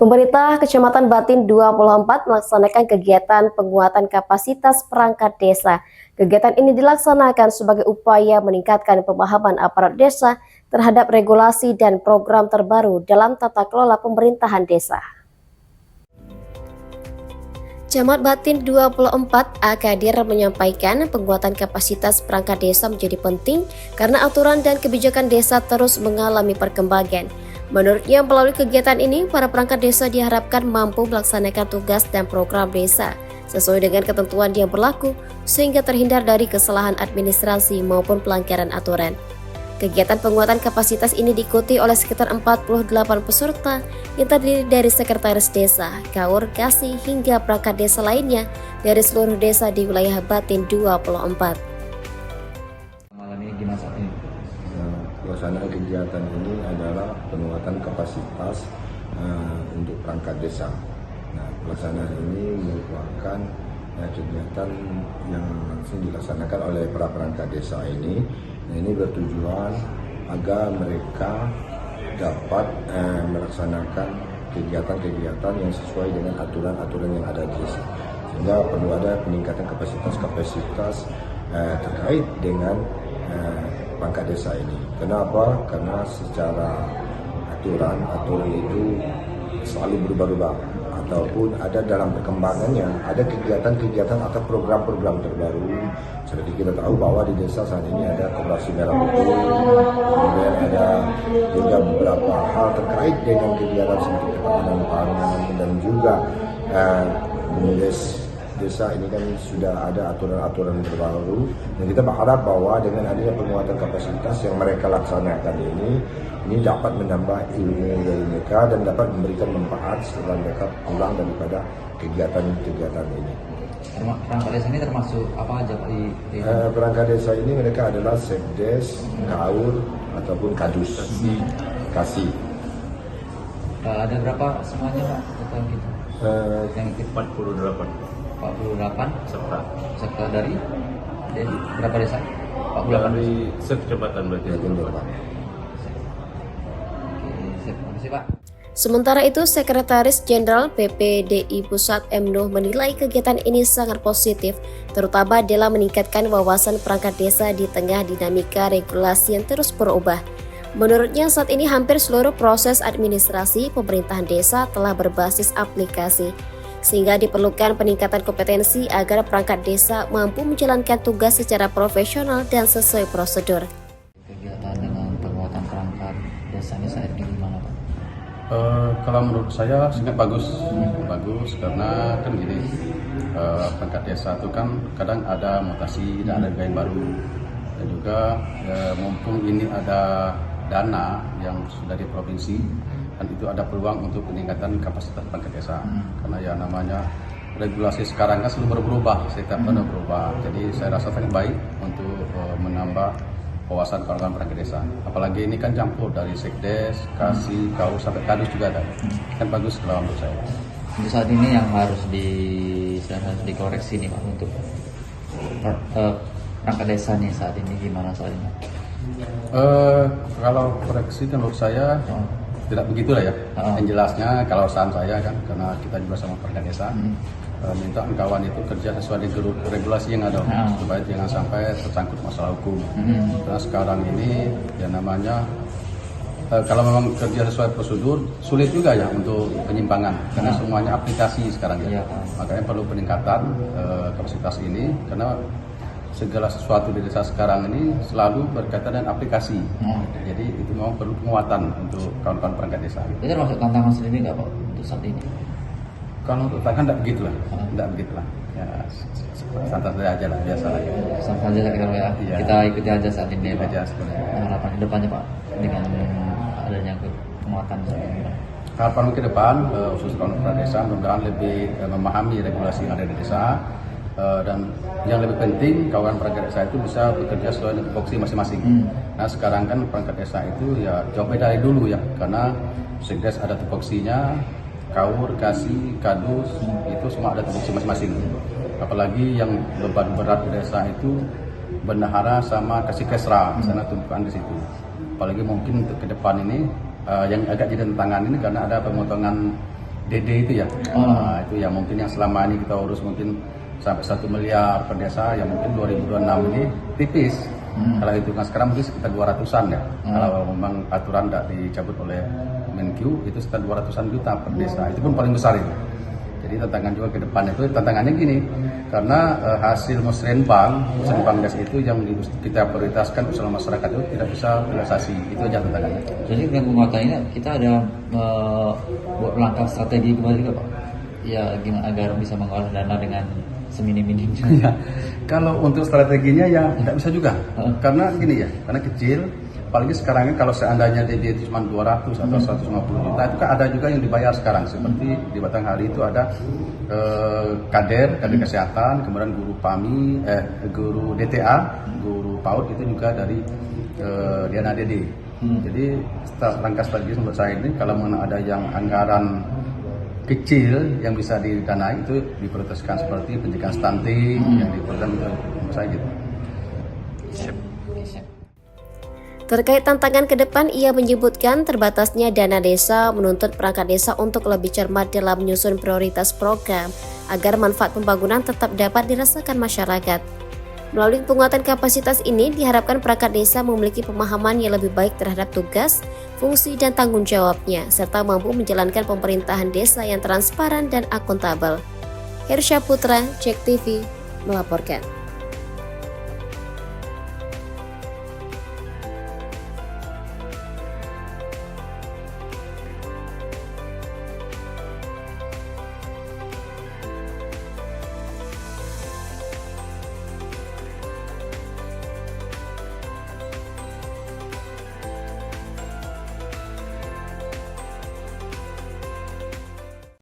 Pemerintah Kecamatan Batin 24 melaksanakan kegiatan penguatan kapasitas perangkat desa. Kegiatan ini dilaksanakan sebagai upaya meningkatkan pemahaman aparat desa terhadap regulasi dan program terbaru dalam tata kelola pemerintahan desa. Camat Batin 24 Akadir menyampaikan penguatan kapasitas perangkat desa menjadi penting karena aturan dan kebijakan desa terus mengalami perkembangan. Menurutnya, melalui kegiatan ini, para perangkat desa diharapkan mampu melaksanakan tugas dan program desa sesuai dengan ketentuan yang berlaku sehingga terhindar dari kesalahan administrasi maupun pelanggaran aturan. Kegiatan penguatan kapasitas ini diikuti oleh sekitar 48 peserta yang terdiri dari sekretaris desa, kaur, kasih, hingga perangkat desa lainnya dari seluruh desa di wilayah Batin 24. Malam ini gimana saat ini? Pelaksanaan kegiatan ini adalah penguatan kapasitas untuk perangkat desa. Nah, pelaksanaan ini merupakan kegiatan yang langsung dilaksanakan oleh para perangkat desa ini. Nah, ini bertujuan agar mereka dapat melaksanakan kegiatan-kegiatan yang sesuai dengan aturan-aturan yang ada di desa. Sehingga perlu ada peningkatan kapasitas terkait dengan perangkat desa ini. Kenapa? Karena secara aturan itu selalu berubah-ubah ataupun ada dalam perkembangannya, ada kegiatan-kegiatan atau program-program terbaru. Seperti kita tahu bahwa di desa saat ini ada Koperasi Merah Putih, kemudian ada juga beberapa hal terkait dengan kegiatan seperti ketahanan pangan dan juga desa ini kan sudah ada aturan-aturan terbaru, dan kita berharap bahwa dengan adanya penguatan kapasitas yang mereka laksanakan ini dapat menambah ilmu dari mereka dan dapat memberikan manfaat setelah mereka pulang daripada kegiatan-kegiatan ini. Perangkat desa ini termasuk apa aja Pak? Perangkat desa ini mereka adalah sekdes, kaur ataupun kadus, kasih. Ada berapa semuanya Pak total gitu? Yang ikut 48 serta dari berapa desa? 48 dari sekecamatan berarti. Oke, siap. Terima kasih Pak. Sementara itu, Sekretaris Jenderal PPDI Pusat M. Nuh menilai kegiatan ini sangat positif, terutama dalam meningkatkan wawasan perangkat desa di tengah dinamika regulasi yang terus berubah. Menurutnya, saat ini hampir seluruh proses administrasi pemerintahan desa telah berbasis aplikasi, sehingga diperlukan peningkatan kompetensi agar perangkat desa mampu menjalankan tugas secara profesional dan sesuai prosedur. Kegiatan dengan penguatan perangkat desa ini saat ini gimana Pak? Kalau menurut saya sangat bagus, karena kan gini, perangkat desa itu kan kadang ada mutasi dan ada yang baru, dan juga mumpung ini ada dana yang sudah di provinsi, dan itu ada peluang untuk peningkatan kapasitas perangkat desa. Karena ya namanya regulasi sekarang kan selalu berubah, setiap tahun berubah. Jadi saya rasa sangat baik untuk menambah wawasan kawan-kawan perangkat desa. Apalagi ini kan campur dari sekdes, kasih, kaur sampai kadus juga ada. Kan bagus kalau menurut saya. Untuk saat ini yang harus dikoreksi nih Pak untuk perangkat desa nih saat ini gimana saat ini? Kalau koreksi menurut saya tidak begitu lah ya. Yang jelasnya kalau saran saya kan, karena kita juga sama perangkat desa, minta kawan itu kerja sesuai dengan regulasi yang ada, supaya jangan sampai tersangkut masalah hukum. Karena sekarang ini ya namanya kalau memang kerja sesuai prosedur sulit juga ya untuk penyimpangan, karena semuanya aplikasi sekarang ya. Makanya perlu peningkatan kapasitas ini, karena segala sesuatu di desa sekarang ini selalu berkaitan dengan aplikasi. Jadi itu memang perlu penguatan untuk kawan-kawan perangkat desa. Itu termasuk tantangan sendiri nggak Pak untuk saat ini? Kalau untuk tantangan tidak begitulah. Ya santai aja lah, biasa lah. Santai aja kalau ya. Iya. Kita ikuti aja saat ini Pak. Aja sebenarnya. Harapan ke depannya Pak dengan adanya penguatan saat ini. Harapan ke depan, khusus kawan perangkat desa, mudah-mudahan lebih memahami regulasi yang ada di desa. Dan yang lebih penting, kawan perangkat desa itu bisa bekerja sesuai dengan tupoksi masing-masing. Nah sekarang kan perangkat desa itu ya jauh beda dari dulu ya, karena sekdes ada tupoksinya, kaur, kasih, kadus, itu semua ada tupoksi masing-masing. Apalagi yang beban berat di desa itu bendahara sama kasih kesra, sana tumpukan di situ. Apalagi mungkin untuk ke depan ini yang agak jadi tantangan ini karena ada pemotongan DD itu ya. Nah, itu ya mungkin yang selama ini kita urus mungkin sampai 1 miliar per desa, ya mungkin 2026 ini tipis. Kalau hitungan sekarang mungkin sekitar 200-an ya. Kalau memang aturan tidak dicabut oleh Menkyu, itu sekitar 200-an juta per desa. Itu pun paling besar itu. Jadi tantangan juga ke depan itu, tantangannya gini, karena hasil musrenbang desa itu yang kita prioritaskan usaha masyarakat itu tidak bisa realisasi. Itu aja tantangannya. Jadi dengan penguatan ini kita ada buat langkah strategi kembali juga Pak? Ya gimana agar bisa mengolah dana dengan seminim-minimnya. Ya, kalau untuk strateginya ya tidak bisa juga, karena gini ya, karena kecil. Apalagi sekarang ini kalau seandainya DD itu cuma 200 atau 150 juta, itu kan ada juga yang dibayar sekarang. Seperti di Batanghari itu ada kader kesehatan, kemudian guru PAMI, guru DTA, guru PAUD itu juga dari dana DD. Jadi langkah strategis menurut saya ini, kalau mana ada yang anggaran kecil yang bisa didanai itu diprioritaskan, seperti pencegahan stunting yang diprioritaskan menurut saya gitu. Terkait tantangan ke depan, ia menyebutkan terbatasnya dana desa menuntut perangkat desa untuk lebih cermat dalam menyusun prioritas program agar manfaat pembangunan tetap dapat dirasakan masyarakat. Melalui penguatan kapasitas ini, diharapkan perangkat desa memiliki pemahaman yang lebih baik terhadap tugas, fungsi, dan tanggung jawabnya, serta mampu menjalankan pemerintahan desa yang transparan dan akuntabel. Hersya Putra, Cek TV, melaporkan.